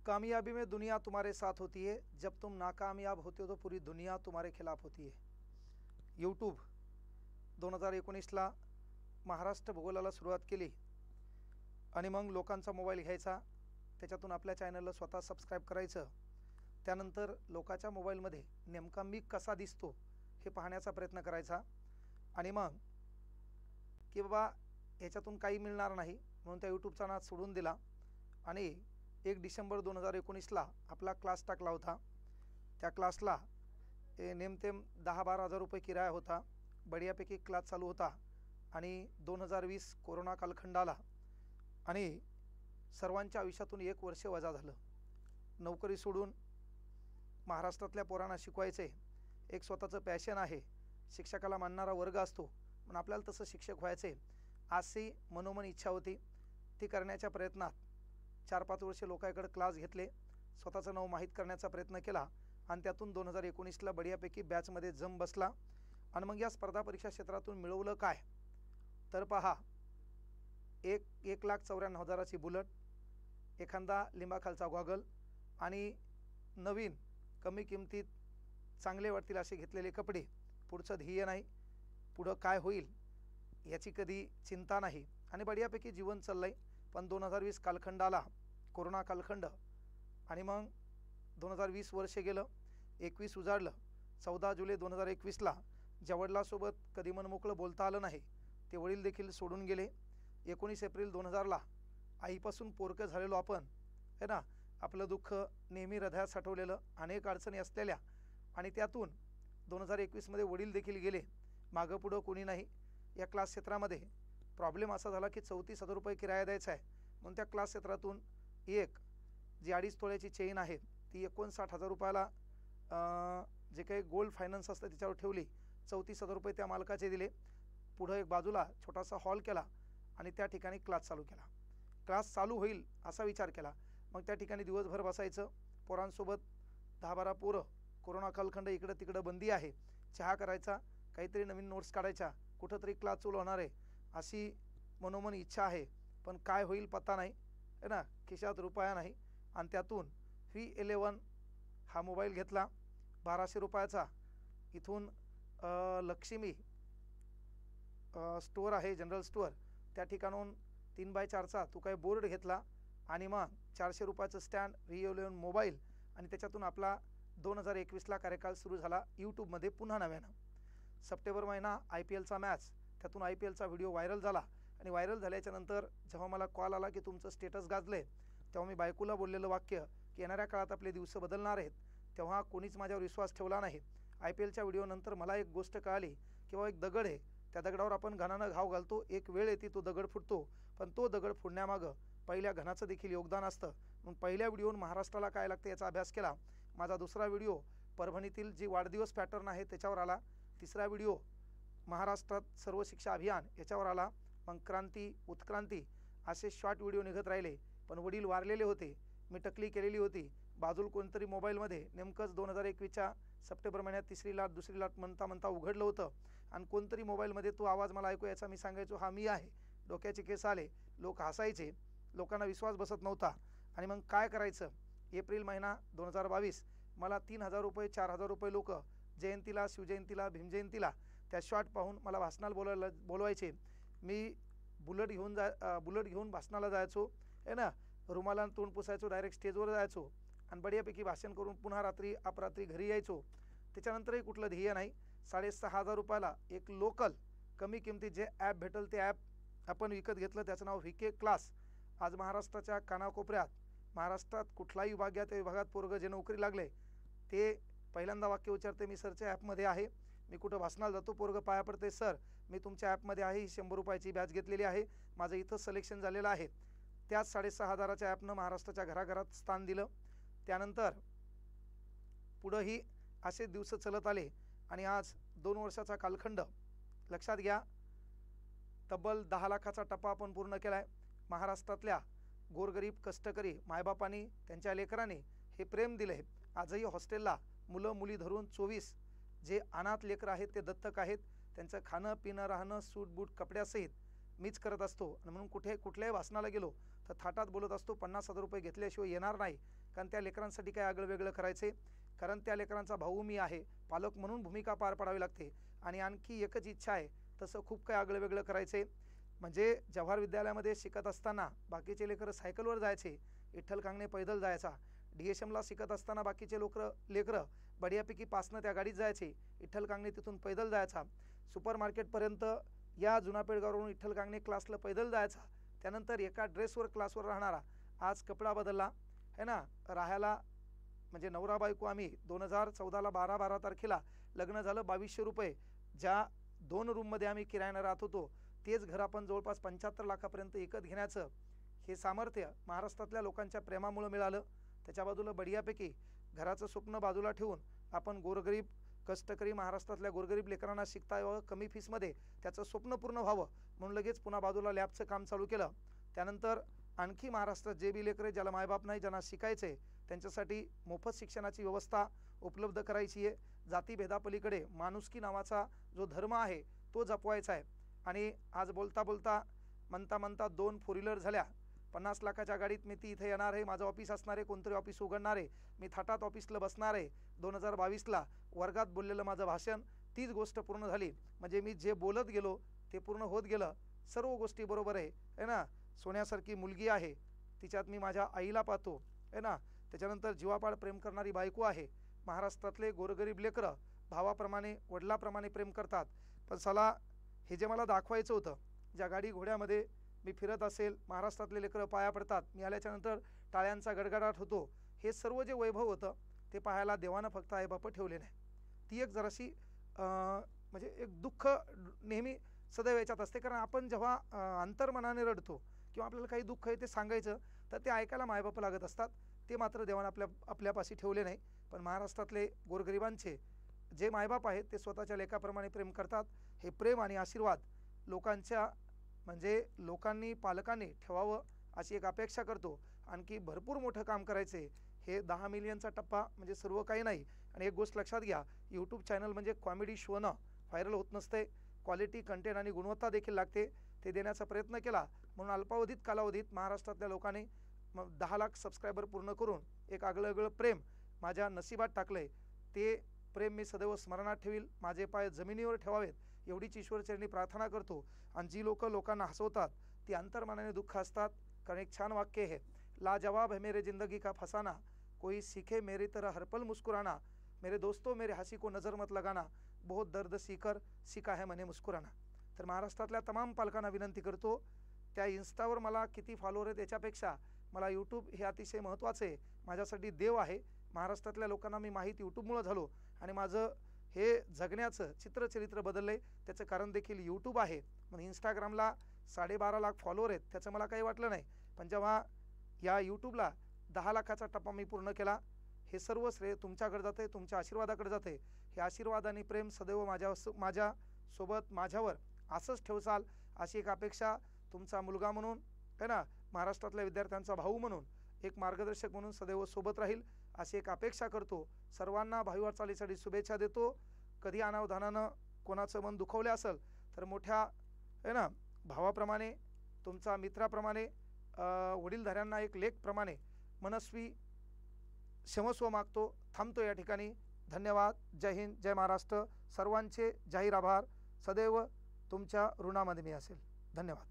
कामयाबी में दुनिया तुम्हारे साथ होती है, जब तुम नाकामयाब होते हो तो पूरी दुनिया तुम्हारे खिलाफ होती है। यूट्यूब 2019ला महाराष्ट्र भूगोलाला सुरुवात केली आणि मग लोकांचा मोबाईल घ्यायचा, त्याच्यातून आपल्या चॅनलला स्वतः सबस्क्राईब करायचं, त्यानंतर लोकांच्या मोबाईलमध्ये नेमका मी कसा दिसतो हे पाहण्याचा प्रयत्न करायचा आणि मग की बाबा ह्याच्यातून काही मिळणार नाही म्हणून त्या यूट्यूबचा नाद सोडून दिला आणि 1 डिसेंबर 2019ला आपला क्लास टाकला होता। त्या क्लासला नेमतेम 10-12 हजार रुपये किराया होता। बढियापैकी क्लास चालू होता आणि 2020 कोरोना कालखंड आला आणि सर्वांच्या आयुष्यातून 1 वर्ष वजा झालं। नोकरी सोडून महाराष्ट्रातल्या पोरांना शिकवायचे, एक स्वतःचं पॅशन आहे, शिक्षकाला मानणारा वर्ग असतो पण आपल्याला तसं शिक्षक व्हायचे अशी मनोमन इच्छा होती। ती करण्याच्या प्रयत्नात 4-5 वर्ष लोकांकडे क्लास घेतले, स्वतःचं नाव माहीत करण्याचा प्रयत्न केला आणि त्यातून 2019ला बढियापैकी बॅचमध्ये जम बसला आणि मग या स्पर्धा परीक्षा क्षेत्रातून मिळवलं काय तर पहा, 1,94,000ची बुलेट, एखादा लिंबाखालचा गॉगल आणि नवीन कमी किमतीत चांगले वाटतील असे घेतलेले कपडे। पुढचं ध्येय नाही, पुढं काय होईल याची कधी चिंता नाही आणि बढियापैकी जीवन चाललंय। पण 2020 कालखंड आला, कोरोना कालखंड आणि मग 2020 वर्ष गेलं, 21 उजाडलं। 14 जुलै 2021ला ज्या वडिलांसोबत कधी मन मोकळं बोलता आलं नाही ते वडील देखील सोडून गेले। 19 एप्रिल 2000ला आईपासून पोरकं झालेलो आपण है ना, आपलं दुःख नेहमी हृदयात साठवलेलं, अनेक अडचणी असलेल्या आणि त्यातून 2021 मध्ये वडील देखील गेले, मागं पुढं कोणी नाही। या क्लास क्षेत्रामध्ये प्रॉब्लेम असा झाला की 34,000 रुपये किराया द्यायचा आहे म्हणून त्या क्लास क्षेत्रातून एक जी 2.5 तोळ्याची चेन आहे ती 59,000 रुपयाला जे काही गोल्ड फायनान्स असतं त्याच्यावर ठेवली। 34,000 रुपये त्या मालकाचे दिले। पुढं एक बाजूला छोटासा हॉल केला आणि त्या ठिकाणी क्लास चालू केला। क्लास चालू होईल असा विचार केला, मग त्या ठिकाणी दिवसभर बसायचं, पोरांसोबत 10-12 पोरं, कोरोना कालखंड इकडं तिकडं बंदी आहे, चहा करायचा, काहीतरी नवीन नोट्स काढायच्या, कुठंतरी क्लास चालू होणार आहे अशी मनोमन इच्छा आहे, पण काय होईल पत्ता नाही है ना, खिशात रुपया नाही। आणि त्यातून V11 हा मोबाईल घेतला 1200 रुपयाचा। इथून लक्ष्मी स्टोअर आहे, जनरल स्टोअर, त्या ठिकाणून 3x4चा तो काही बोर्ड घेतला आणि मग 400 रुपयाचं स्टँड, V11 मोबाईल आणि त्याच्यातून आपला 2021ला कार्यकाल सुरू झाला यूट्यूबमध्ये पुन्हा नव्यानं। सप्टेंबर महिना IPLचा मॅच, त्यातून IPLचा व्हिडिओ व्हायरल झाला आणि व्हायरल झाल्याच्या नंतर जेव्हा मला कॉल आला की तुमचं स्टेटस गाजले, तेव्हा मी बायकोला बोललेलं वाक्य की येणाऱ्या काळात आपले दिवस बदलणार आहेत, तेव्हा कोणीच माझ्यावर विश्वास ठेवला नाही। IPLच्या व्हिडिओनंतर मला एक गोष्ट कळाली की बाबा एक दगड आहे, त्या दगडावर आपण घणानं घाव घालतो, एक वेळ येते तो दगड फुटतो, पण तो दगड फोडण्यामागं पहिल्या घणाचं देखील योगदान असतं। मग पहिल्या व्हिडिओन महाराष्ट्राला काय लागतं याचा अभ्यास केला। माझा दुसरा व्हिडिओ परभणीतील जी वाढदिवस पॅटर्न आहे त्याच्यावर आला। तिसरा व्हिडिओ महाराष्ट्रात सर्व शिक्षा अभियान याच्यावर आला। मग क्रांती, उत्क्रांती असे शॉर्ट व्हिडिओ निघत राहिले, पण वडील वारलेले होते, मी टकली केलेली होती, बाजूला कोणतरी मोबाईलमध्ये नेमकंच 2021च्या सप्टेंबर महिन्यात 3री लाट 2री लाट म्हणता म्हणता उघडलं होतं आणि कोणतरी मोबाईलमध्ये तो आवाज मला ऐकू यायचा, मी सांगायचो हा मी आहे, डोक्याचे केस आले, लोक हसायचे, लोकांना विश्वास बसत नव्हता आणि मग काय करायचं। एप्रिल महिना 2022 मला 3,000 रुपये 4,000 रुपये लोक जयंतीला, शिवजयंतीला, भीमजयंतीला त्या शॉट पाहून मला भाषणाला बोलवायचे। मी बुलेट घेऊन भाषणाला जायचो है ना, रुमालानं तोंड पुसायचो, डायरेक्ट स्टेजवर जायचो आणि बढियापैकी भाषण करून पुन्हा रात्री अपरात्री घरी यायचो। त्याच्यानंतरही कुठलं ध्येय नाही। 6,500 रुपयाला एक लोकल कमी किमतीत जे ॲप भेटल ते ॲप आपण विकत घेतलं, त्याचं नाव VK क्लास। आज महाराष्ट्राच्या कानाकोपऱ्यात, महाराष्ट्रात कुठलाही विभाग घ्या त्या विभागात पोरगं जे नोकरी लागले ते पहिल्यांदा वाक्य उच्चारते, मी सरच्या ॲपमध्ये आहे। मी कुठं भाषणाला जातो, पोरगं पाया पडते, सर मी तुमच्या ॲपमध्ये आहे, ही 100 रुपयाची बॅच घेतलेली आहे, माझं इथं सिलेक्शन झालेलं आहे। त्याच 6,500च्या ॲपनं महाराष्ट्राच्या घराघरात स्थान दिलं। त्यानंतर पुढंही असे दिवस चलत आले आणि आज 2 वर्षाचा कालखंड लक्षात घ्या, तब्बल 10 लाखाचा टप्पा आपण पूर्ण केला आहे। महाराष्ट्रातल्या गोरगरीब कष्टकरी मायबापांनी त्यांच्या लेकरांनी हे प्रेम दिले। आजही हॉस्टेलला मुलं मुली धरून 24 जे अनाथ लेकरं आहेत ते दत्तक आहेत, त्यांचं खाणं पिणं राहणं सूट बूट कपड्यासहित मीच करत असतो आणि म्हणून कुठल्याही भाषणाला गेलो तर थाटात बोलत असतो 50,000 रुपये घेतल्याशिवाय येणार नाही, कारण त्या लेकरांसाठी काय आगळं वेगळं करायचे, कारण त्या लेकरांचा भाऊ मी आहे, पालक म्हणून भूमिका पार पाडावी लागते आणि आणखी एकच इच्छा आहे, तसं खूप काय आगळं वेगळं करायचे। म्हणजे जवाहर विद्यालयामध्ये शिकत असताना बाकीचे लेकरं सायकलवर जायचे, विठ्ठल कांगणे पैदल जायचा। DSMला शिकत असताना बाकीचे लेकरं बढियापैकी पासनं त्या गाडीत जायचे, विठ्ठल कांगणे तिथून पैदल जायचा। सुपर मार्केटपर्यंत या जुना पेडगाववरून विठ्ठल कांगणे क्लासला पैदल जायचा। त्यानंतर एका ड्रेसवर क्लासवर राहणारा आज कपडा बदलला है ना, राहायला म्हणजे नवरा बायको आम्ही 2014ला 12 तारखेला लग्न झालं। 2200 रुपये ज्या 2 रूममध्ये आम्ही किरायानं राहत होतो तेच घर आपण जवळपास 75 लाखापर्यंत विकत घेण्याचं हे सामर्थ्य महाराष्ट्रातल्या लोकांच्या प्रेमामुळे मिळालं। त्याच्या बाजूला बढियापैकी घराचं स्वप्न बाजूला ठेवून आपण गोरगरीब कष्टकरी महाराष्ट्रातल्या गोरगरीब लेकरांना शिकता यावं कमी फीसमध्ये, त्याचं स्वप्न पूर्ण व्हावं म्हणून लगेच पुन्हा बाजूला लॅबचं काम चालू केलं। त्यानंतर आणखी महाराष्ट्रात जे बी लेकरे ज्याला मायबाप नाही, ज्यांना शिकायचं आहे त्यांच्यासाठी मोफत शिक्षणाची व्यवस्था उपलब्ध करायची आहे। जातीभेदापलीकडे माणुसकी नावाचा जो धर्म आहे तो जपवायचा आहे। आणि आज बोलता बोलता म्हणता 2 4 व्हीलर झाल्या, 50 लाखाच्या गाडीत मी ती इथे येणार आहे, माझं ऑफिस असणार आहे, कोणतरी ऑफिस उघडणार आहे, मी थाटात ऑफिसला बसणार आहे। 2022ला वर्गात बोललेलं माझं भाषण तीच गोष्ट पूर्ण झाली, म्हणजे मी जे बोलत गेलो ते पूर्ण होत गेलं। सर्व गोष्टी बरोबर आहे ना, सोन्यासारखी मुलगी आहे, तिच्यात मी माझ्या आईला पाहतो आहे ना, त्याच्यानंतर जीवापाड प्रेम करणारी बायको आहे। महाराष्ट्रातले गोरगरीब लेकरं भावाप्रमाणे वडिलाप्रमाणे प्रेम करतात। पण साला हे जे मला दाखवायचं होतं, ज्या गाडी घोड्यामध्ये मी फिरत असेल, महाराष्ट्रातले लेकरं पाया पडतात, मी आल्याच्यानंतर टाळ्यांचा गडगडाट होतो, हे सर्व जे वैभव होतं ते पाहायला देवानं फक्त आईबाप ठेवले नाही। ती एक जराशी म्हणजे एक दुःख नेहमी सदैव याच्यात असते, कारण आपण जेव्हा अंतर्मनाने रडतो किंवा आपल्याला काही दुःख आहे ते सांगायचं तर ते ऐकायला मायबाप लागत असतात, ते मात्र देवानं आपल्यापाशी ठेवले नाही। पण महाराष्ट्रातले गोरगरिबांचे जे मायबाप आहेत ते स्वतःच्या लेकाप्रमाणे प्रेम करतात। हे प्रेम आणि आशीर्वाद लोकांच्या म्हणजे लोकांनी पालकांनी ठेवावं अशी एक अपेक्षा करतो। आणखी भरपूर मोठं काम करायचे, हे 10 मिलियनचा टप्पा म्हणजे सर्व काही नाही। आणि एक गोष्ट लक्षात घ्या, यूट्यूब चॅनल म्हणजे कॉमेडी शोनं व्हायरल होत नसते, क्वालिटी कंटेंट आणि गुणवत्ता देखील लागते, ते देण्याचा प्रयत्न केला म्हणून अल्पावधीत कालावधीत महाराष्ट्रातल्या लोकांनी 10 लाख सबस्क्रायबर पूर्ण करून एक आगळं प्रेम माझ्या नशिबात टाकलंय। ते प्रेम मी सदैव स्मरणात ठेवील, माझे पाय जमिनीवर ठेवावेत एवढीच ईश्वरचरणी प्रार्थना करतो। आणि जी लोकांना हसवतात ती अंतर्मनाने दुःख असतात, कारण एक छान वाक्य आहे, लाजवाब है मेरे जिंदगी का फसाना, कोई सीखे मेरी तरह हर पल मुस्कुराना, मेरे दोस्तों मेरे हंसी को नज़र मत लगाना, बहुत दर्द सीकर सीखा है मैंने मुस्कुराना। तर महाराष्ट्रातल्या तमाम पालकांना विनंती करतो, त्या इन्स्टावर मला किती फॉलोअर आहेत याच्यापेक्षा मला यूट्यूब हे अतिशय महत्त्वाचं आहे, माझ्यासाठी देव आहे। महाराष्ट्रातल्या लोकांना मी माहीत यूट्यूबमुळं झालो आणि माझं हे जगण्याचं चित्रचरित्र बदललं आहे, त्याचं कारण देखील यूट्यूब आहे। म्हणून इंस्टाग्रामला 12.5 लाख फॉलोअर आहेत, त्याचं मला काही वाटलं नाही, पण जेव्हा या यूट्यूबला 10 लाखाचा टप्पा मी पूर्ण केला, हे सर्व श्रेय तुमच्याकडे जाते, तुमच्या आशीर्वादाकडे जाते। हे आशीर्वाद आणि प्रेम सदैव माझ्यासोबत माझ्यावर असंच ठेवसाल अशी एक अपेक्षा तुमचा मुलगा म्हणून है ना, महाराष्ट्रातल्या विद्यार्थ्यांचा भाऊ म्हणून, एक मार्गदर्शक म्हणून सदैव सोबत राहील अशी एक अपेक्षा करतो। सर्वांना भावी वाटचालीसाठी शुभेच्छा देतो। कधी अनावधानानं कोणाचं मन दुखवले असेल तर मोठ्या है ना भावाप्रमाणे, तुमचा मित्राप्रमाणे, वडीलधाऱ्यांना एक लेकप्रमाणे मनस्वी क्षमस्व मागतो। थांबतो या ठिकाणी। धन्यवाद। जय हिंद, जय महाराष्ट्र। सर्वांचे जाहीर आभार। सदैव तुमच्या ऋणामध्ये मी असेल। धन्यवाद।